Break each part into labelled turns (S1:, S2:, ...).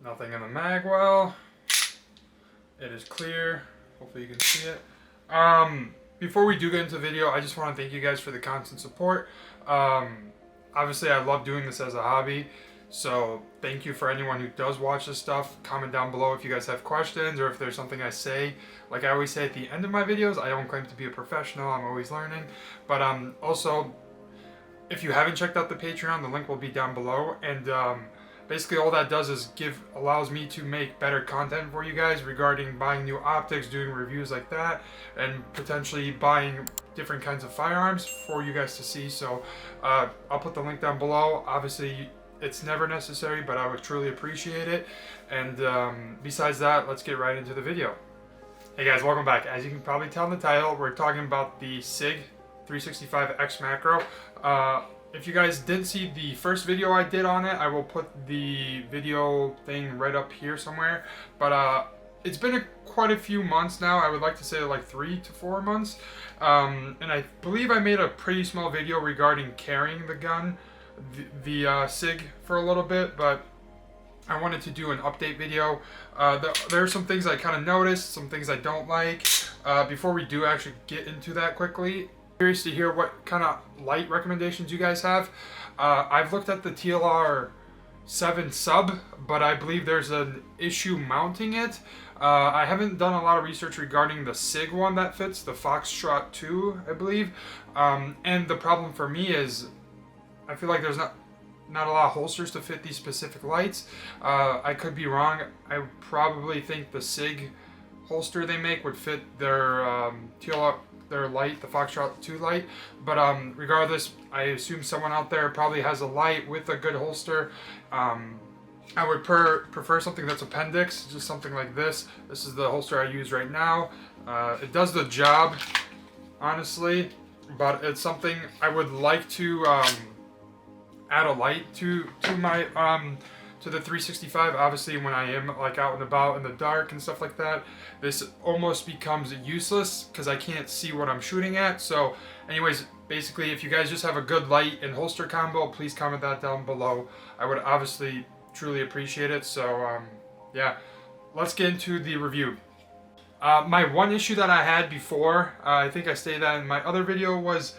S1: Nothing in the mag well. It is clear. Hopefully you can see it. Before we do get into the video, I just want to thank you guys for the constant support. Obviously, I love doing this as a hobby. So thank you for anyone who does watch this stuff. Comment down below if you guys have questions or if there's something I say. Like I always say at the end of my videos, I don't claim to be a professional. I'm always learning. But also, if you haven't checked out the Patreon, the link will be down below. And basically all that does is allows me to make better content for you guys regarding buying new optics, doing reviews like that, and potentially buying different kinds of firearms for you guys to see. So I'll put the link down below. Obviously it's never necessary, but I would truly appreciate it. And besides that, let's get right into the video. Hey guys, welcome back. As you can probably tell in the title, we're talking about the SIG 365 X Macro. If you guys didn't see the first video I did on it, I will put the video thing right up here somewhere. But it's been quite a few months now. I would like to say like 3 to 4 months. And I believe I made a pretty small video regarding carrying the gun, the SIG, for a little bit. But I wanted to do an update video. There are some things I kind of noticed, some things I don't like. Before we do actually get into that quickly, curious to hear what kind of light recommendations you guys have. I've looked at the TLR 7 sub, but I believe there's an issue mounting it. I haven't done a lot of research regarding the SIG one that fits, the Foxtrot 2, I believe. And the problem for me is I feel like there's not a lot of holsters to fit these specific lights. I could be wrong. I probably think the SIG holster they make would fit their TLR, their light, the Foxtrot 2 light. But regardless, I assume someone out there probably has a light with a good holster. I would prefer something that's appendix, just something like this. This is the holster I use right now. It does the job, honestly, but it's something I would like to add a light to my to the 365. Obviously when I am like out and about in the dark and stuff like that, this almost becomes useless because I can't see what I'm shooting at. So anyways, basically if you guys just have a good light and holster combo, please comment that down below. I would obviously truly appreciate it. So yeah, let's get into the review. My one issue that I had before, I think I stated that in my other video, was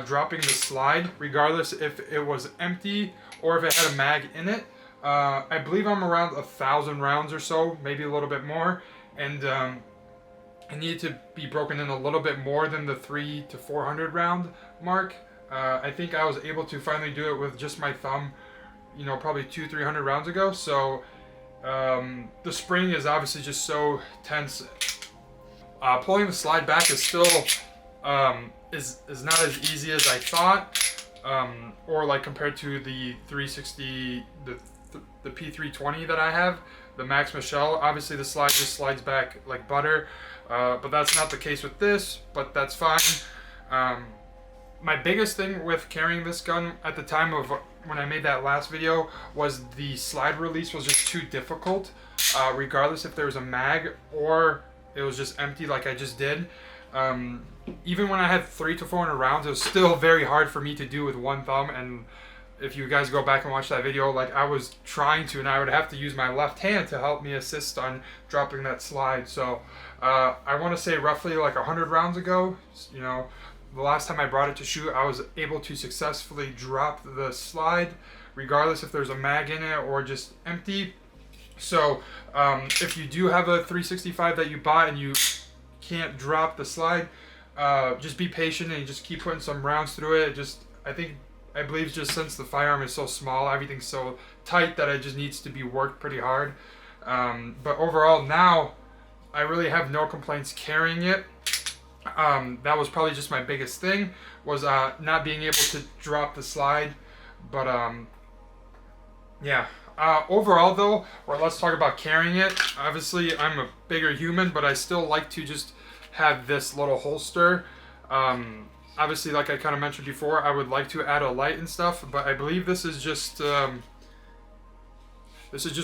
S1: dropping the slide, regardless if it was empty or if it had a mag in it. I believe I'm around 1,000 rounds or so, maybe a little bit more, and I need to be broken in a little bit more than the 300 to 400 round mark. I think I was able to finally do it with just my thumb, you know, probably 200-300 rounds ago. So the spring is obviously just so tense. Pulling the slide back is still is not as easy as I thought, or like compared to the 360, the P320 that I have, the Max Michel. Obviously the slide just slides back like butter, but that's not the case with this, but that's fine. My biggest thing with carrying this gun at the time of when I made that last video was the slide release was just too difficult, regardless if there was a mag or it was just empty like I just did. Even when I had 300 to 400 rounds, it was still very hard for me to do with one thumb. And if you guys go back and watch that video, like I was trying to, and I would have to use my left hand to help me assist on dropping that slide. So I want to say roughly like 100 rounds ago, you know, the last time I brought it to shoot, I was able to successfully drop the slide, regardless if there's a mag in it or just empty. So if you do have a 365 that you bought and you can't drop the slide, just be patient and just keep putting some rounds through it. I believe just since the firearm is so small, everything's so tight that it just needs to be worked pretty hard. But overall now, I really have no complaints carrying it. That was probably just my biggest thing, was not being able to drop the slide. But yeah. Overall though, let's talk about carrying it. Obviously I'm a bigger human, but I still like to just have this little holster. Obviously, like I kind of mentioned before, I would like to add a light and stuff, but I believe this is just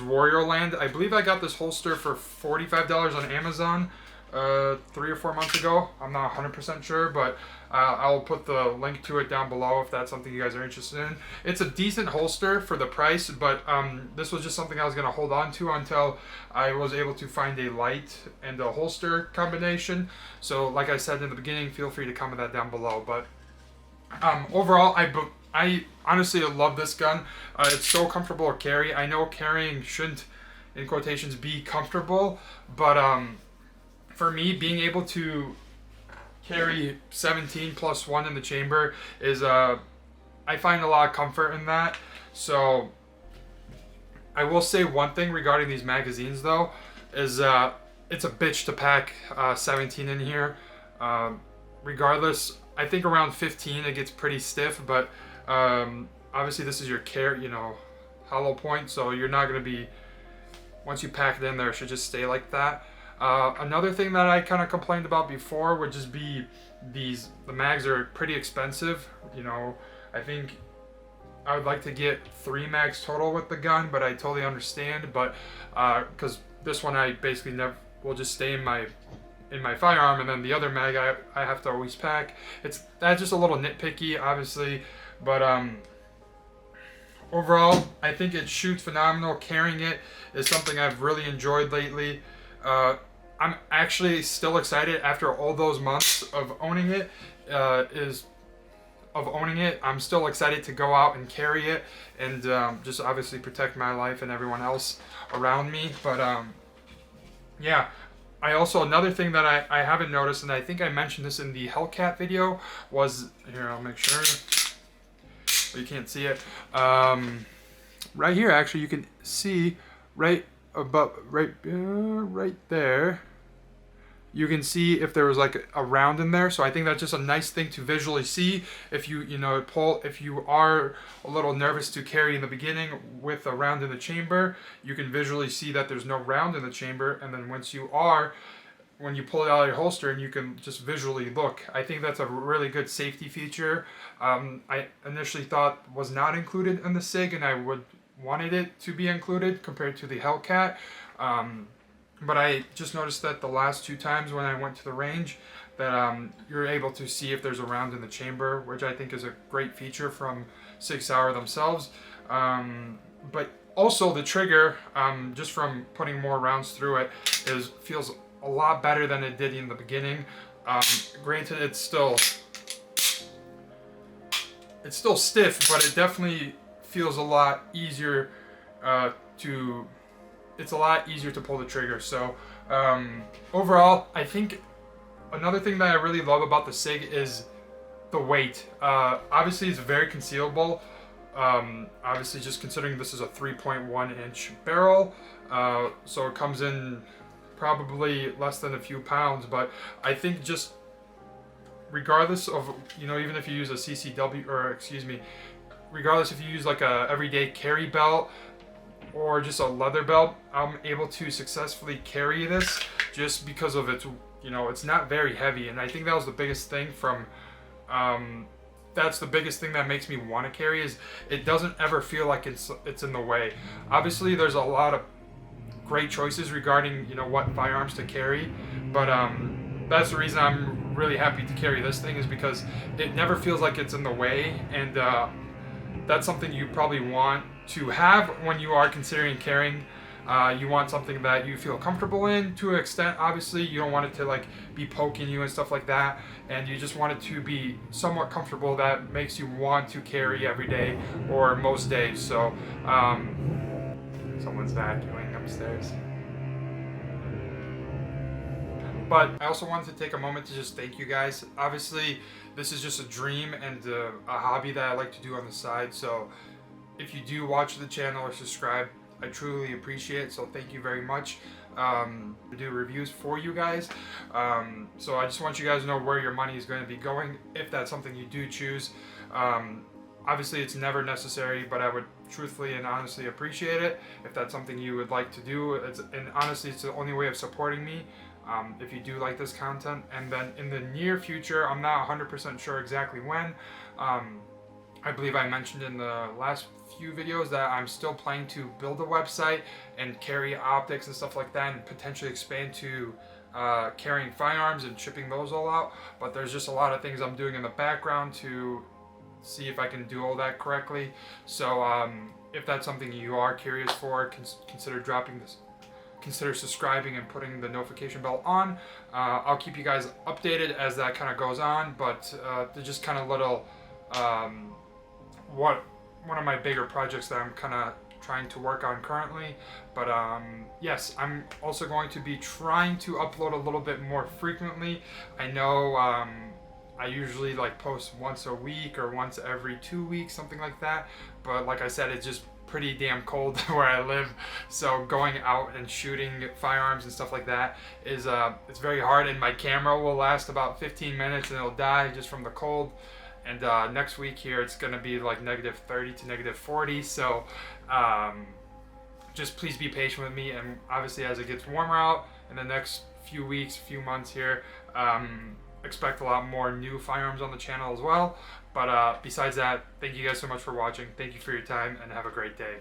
S1: Warrior Land. I believe I got this holster for $45 on Amazon. 3 or 4 months ago. I'm not 100% sure, but I'll put the link to it down below if that's something you guys are interested in. It's a decent holster for the price, but this was just something I was going to hold on to until I was able to find a light and a holster combination. So like I said in the beginning, feel free to comment that down below. But overall, I honestly love this gun. It's so comfortable to carry. I know carrying shouldn't, in quotations, be comfortable, but for me, being able to carry 17 plus 1 in the chamber is, I find a lot of comfort in that. So I will say one thing regarding these magazines though, is it's a bitch to pack 17 in here. Regardless, I think around 15 it gets pretty stiff, but obviously this is your hollow point, so you're not going to be, once you pack it in there, it should just stay like that. Another thing that I kind of complained about before would just be the mags are pretty expensive. I think I would like to get 3 mags total with the gun, but I totally understand. But because this one I basically will just stay in my firearm, and then the other mag I have to always pack. That's just a little nitpicky, obviously, but overall I think it shoots phenomenal. Carrying it is something I've really enjoyed lately. I'm actually still excited after all those months of owning it. I'm still excited to go out and carry it and just obviously protect my life and everyone else around me. But yeah, another thing that I haven't noticed, and I think I mentioned this in the Hellcat video, was, here, I'll make sure, but you can't see it. Right here, actually, you can see right there. You can see if there was like a round in there, so I think that's just a nice thing to visually see. If if you are a little nervous to carry in the beginning with a round in the chamber, you can visually see that there's no round in the chamber, and then when you pull it out of your holster and you can just visually look. I think that's a really good safety feature. I initially thought was not included in the SIG, and I wanted it to be included compared to the Hellcat. But I just noticed that the last 2 times when I went to the range that you're able to see if there's a round in the chamber, which I think is a great feature from Sig Sauer themselves. But also the trigger, just from putting more rounds through it, feels a lot better than it did in the beginning. Granted, it's still stiff, but it definitely feels a lot easier it's a lot easier to pull the trigger. So overall, I think another thing that I really love about the SIG is the weight. Obviously, it's very concealable. Obviously, just considering this is a 3.1 inch barrel, so it comes in probably less than a few pounds. But I think just regardless of, even if you use a CCW, or excuse me, regardless if you use like a everyday carry belt or just a leather belt, I'm able to successfully carry this just because of its, it's not very heavy. And I think that was the biggest thing that's the biggest thing that makes me want to carry, is it doesn't ever feel like it's in the way. Obviously, there's a lot of great choices regarding, what firearms to carry, but that's the reason I'm really happy to carry this thing, is because it never feels like it's in the way. And that's something you probably want to have when you are considering carrying. You want something that you feel comfortable in to an extent. Obviously, you don't want it to be poking you and stuff like that, and you just want it to be somewhat comfortable that makes you want to carry every day or most days. So someone's vacuuming upstairs. But I also wanted to take a moment to just thank you guys. Obviously, this is just a dream and a hobby that I like to do on the side. So if you do watch the channel or subscribe, I truly appreciate it. So thank you very much. To do reviews for you guys. So I just want you guys to know where your money is going to be going, if that's something you do choose. Obviously, it's never necessary, but I would truthfully and honestly appreciate it if that's something you would like to do. And honestly, it's the only way of supporting me. If you do like this content. And then in the near future, I'm not 100% sure exactly when, I believe I mentioned in the last few videos that I'm still planning to build a website and carry optics and stuff like that, and potentially expand to carrying firearms and shipping those all out, but there's just a lot of things I'm doing in the background to see if I can do all that correctly. So if that's something you are curious for, consider subscribing and putting the notification bell on. I'll keep you guys updated as that kind of goes on, but they're just kind of little one of my bigger projects that I'm kind of trying to work on currently. But yes, I'm also going to be trying to upload a little bit more frequently. I know I usually like post once a week or once every 2 weeks, something like that, but like I said, it's just pretty damn cold where I live, so going out and shooting firearms and stuff like that is it's very hard, and my camera will last about 15 minutes and it'll die just from the cold. And next week here it's gonna be like -30 to -40, so just please be patient with me, and obviously as it gets warmer out in the next few weeks, few months here, expect a lot more new firearms on the channel as well. But besides that, thank you guys so much for watching. Thank you for your time, and have a great day.